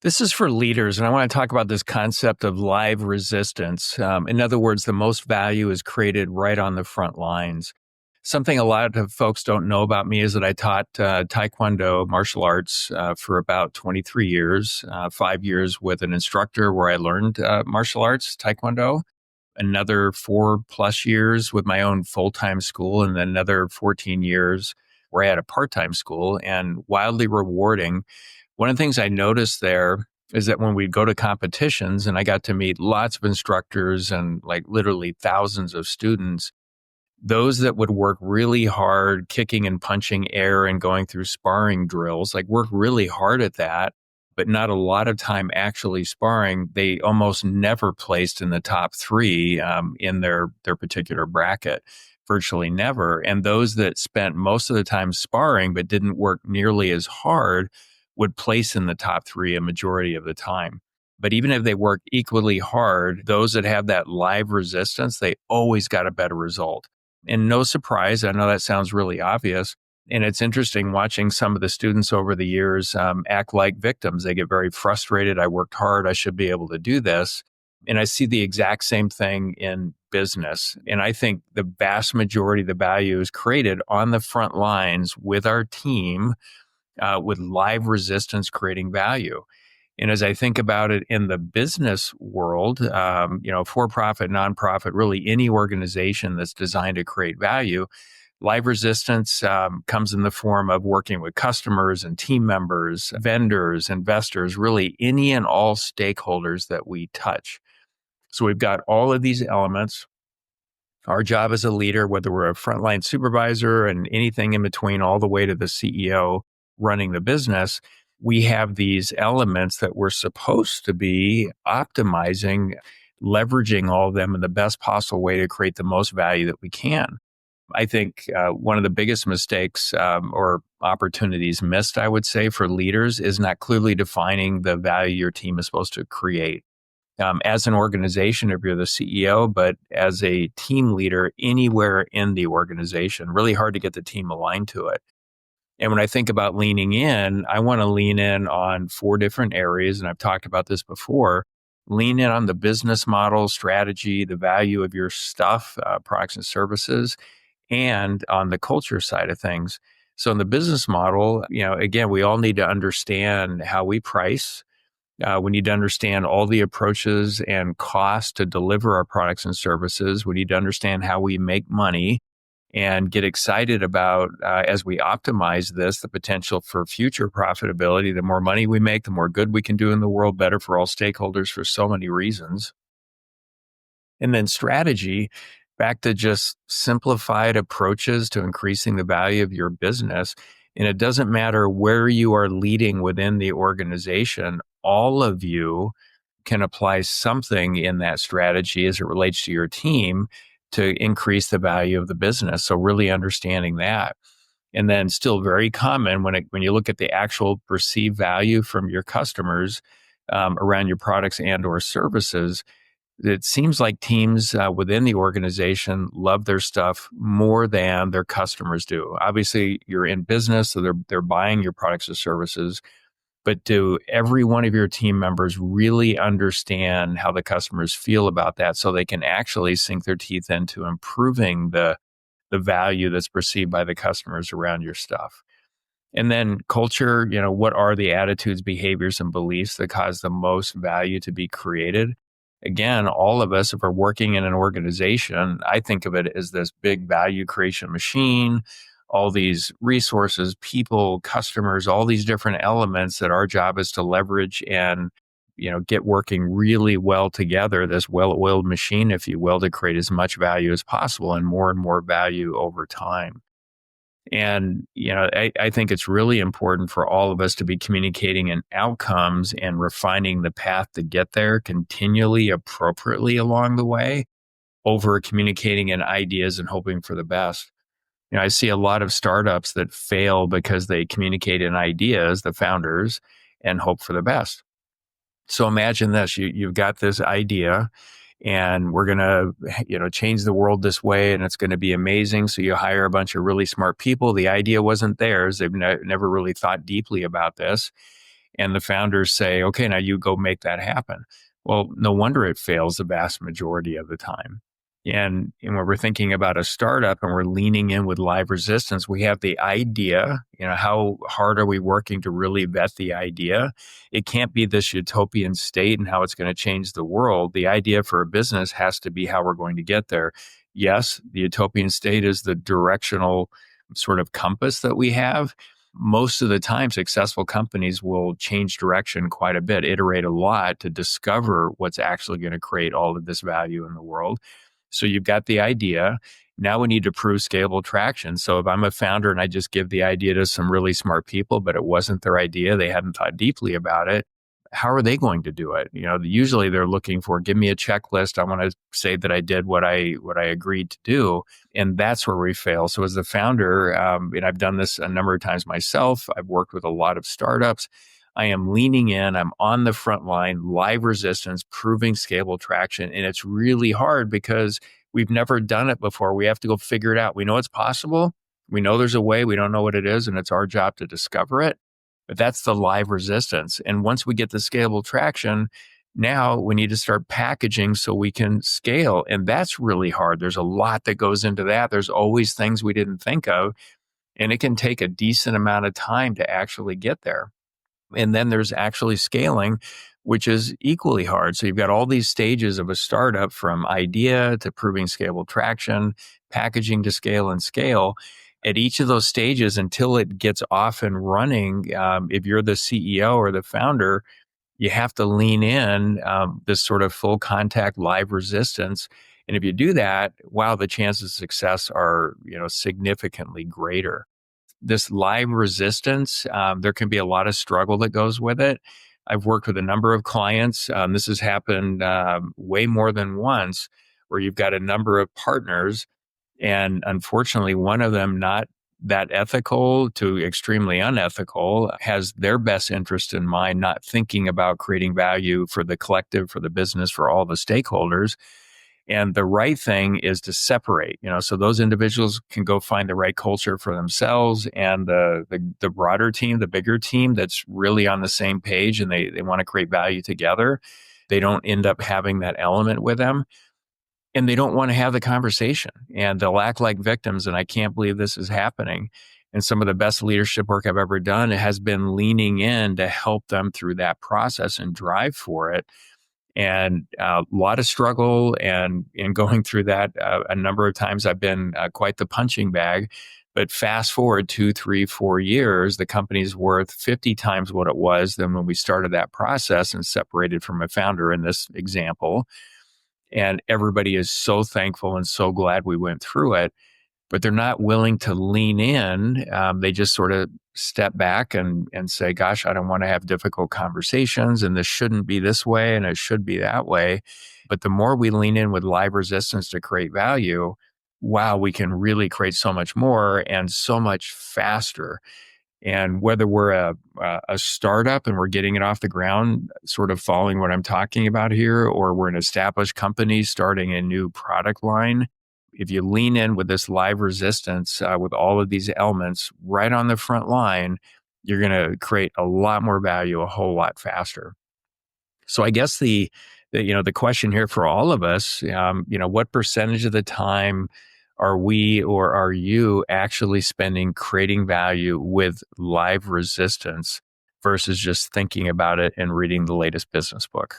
This is for leaders, and I want to talk about this concept of live resistance. In other words, the most value is created right on the front lines. Something a lot of folks don't know about me is that I taught Taekwondo martial arts for about 23 years, 5 years with an instructor where I learned martial arts, Taekwondo, another 4+ years with my own full-time school, and then another 14 years where I had a part-time school, and wildly rewarding. One of the things I noticed there is that when we'd go to competitions and I got to meet lots of instructors and like literally thousands of students, those that would work really hard, kicking and punching air and going through sparring drills, like work really hard at that, but not a lot of time actually sparring, they almost never placed in the top three in their particular bracket, virtually never. And those that spent most of the time sparring but didn't work nearly as hard would place in the top three a majority of the time. But even if they work equally hard, those that have that live resistance, they always got a better result. And no surprise, I know that sounds really obvious. And it's interesting watching some of the students over the years act like victims. They get very frustrated. I worked hard. I should be able to do this. And I see the exact same thing in business. And I think the vast majority of the value is created on the front lines with our team, with live resistance creating value. And as I think about it in the business world, for-profit, nonprofit, really any organization that's designed to create value, live resistance comes in the form of working with customers and team members, vendors, investors, really any and all stakeholders that we touch. So we've got all of these elements. Our job as a leader, whether we're a frontline supervisor and anything in between, all the way to the CEO running the business, we have these elements that we're supposed to be optimizing, leveraging all of them in the best possible way to create the most value that we can. I think one of the biggest mistakes or opportunities missed, I would say, for leaders is not clearly defining the value your team is supposed to create. As an organization, if you're the CEO, but as a team leader anywhere in the organization, really hard to get the team aligned to it. And when I think about leaning in, I want to lean in on 4 different areas. And I've talked about this before. Lean in on the business model, strategy, the value of your stuff, products and services, and on the culture side of things. So in the business model, again, we all need to understand how we price. We need to understand all the approaches and costs to deliver our products and services. We need to understand how we make money and get excited about, as we optimize this, the potential for future profitability. The more money we make, the more good we can do in the world, better for all stakeholders for so many reasons. And then strategy, back to just simplified approaches to increasing the value of your business. And it doesn't matter where you are leading within the organization, all of you can apply something in that strategy as it relates to your team to increase the value of the business. So really understanding that. And then still very common when you look at the actual perceived value from your customers around your products and or services, it seems like teams within the organization love their stuff more than their customers do. Obviously, you're in business, so they're buying your products or services. But do every one of your team members really understand how the customers feel about that so they can actually sink their teeth into improving the value that's perceived by the customers around your stuff? And then culture, what are the attitudes, behaviors, and beliefs that cause the most value to be created? Again, all of us, if we're working in an organization, I think of it as this big value creation machine, all these resources, people, customers, all these different elements that our job is to leverage and, get working really well together, this well-oiled machine, if you will, to create as much value as possible and more value over time. And, I think it's really important for all of us to be communicating in outcomes and refining the path to get there continually, appropriately along the way, over communicating in ideas and hoping for the best. I see a lot of startups that fail because they communicate in ideas, the founders, and hope for the best. So imagine this, you've got this idea and we're going to, change the world this way and it's going to be amazing. So you hire a bunch of really smart people. The idea wasn't theirs. They've never really thought deeply about this. and the founders say, okay, now you go make that happen. Well, no wonder it fails the vast majority of the time. And when we're thinking about a startup and we're leaning in with live resistance, we have the idea, how hard are we working to really vet the idea? It can't be this utopian state and how it's going to change the world. The idea for a business has to be how we're going to get there. Yes, the utopian state is the directional sort of compass that we have. Most of the time, successful companies will change direction quite a bit, iterate a lot to discover what's actually going to create all of this value in the world. So you've got the idea. Now we need to prove scalable traction. So if I'm a founder and I just give the idea to some really smart people, but it wasn't their idea, they hadn't thought deeply about it, how are they going to do it? Usually they're looking for, give me a checklist. I want to say that I did what I agreed to do. And that's where we fail. So as the founder, and I've done this a number of times myself, I've worked with a lot of startups. I am leaning in, I'm on the front line, live resistance, proving scalable traction. And it's really hard because we've never done it before. We have to go figure it out. We know it's possible. We know there's a way. We don't know what it is. And it's our job to discover it. But that's the live resistance. And once we get the scalable traction, now we need to start packaging so we can scale. And that's really hard. There's a lot that goes into that. There's always things we didn't think of. And it can take a decent amount of time to actually get there. And then there's actually scaling, which is equally hard. So you've got all these stages of a startup, from idea to proving scalable traction, packaging to scale and scale. At each of those stages, until it gets off and running, if you're the CEO or the founder, you have to lean in this sort of full contact live resistance. And if you do that, wow, the chances of success are, significantly greater. This live resistance, there can be a lot of struggle that goes with it. I've worked with a number of clients. This has happened way more than once, where you've got a number of partners, and unfortunately, one of them not that ethical to extremely unethical, has their best interest in mind, not thinking about creating value for the collective, for the business, for all the stakeholders. And the right thing is to separate, so those individuals can go find the right culture for themselves, and the broader team, the bigger team that's really on the same page and they want to create value together. They don't end up having that element with them, and they don't want to have the conversation, and they'll act like victims. And I can't believe this is happening. And some of the best leadership work I've ever done has been leaning in to help them through that process and drive for it. And a lot of struggle and going through that a number of times. I've been quite the punching bag. But fast forward 2, 3, 4 years, the company's worth 50 times what it was than when we started that process and separated from a founder in this example. And everybody is so thankful and so glad we went through it. But they're not willing to lean in. They just sort of step back and say, gosh, I don't want to have difficult conversations, and this shouldn't be this way and it should be that way. But the more we lean in with live resistance to create value, wow, we can really create so much more and so much faster. And whether we're a startup and we're getting it off the ground, sort of following what I'm talking about here, or we're an established company starting a new product line, if you lean in with this live resistance, with all of these elements right on the front line, you're going to create a lot more value a whole lot faster. So I guess the question here for all of us, what percentage of the time are we or are you actually spending creating value with live resistance versus just thinking about it and reading the latest business book?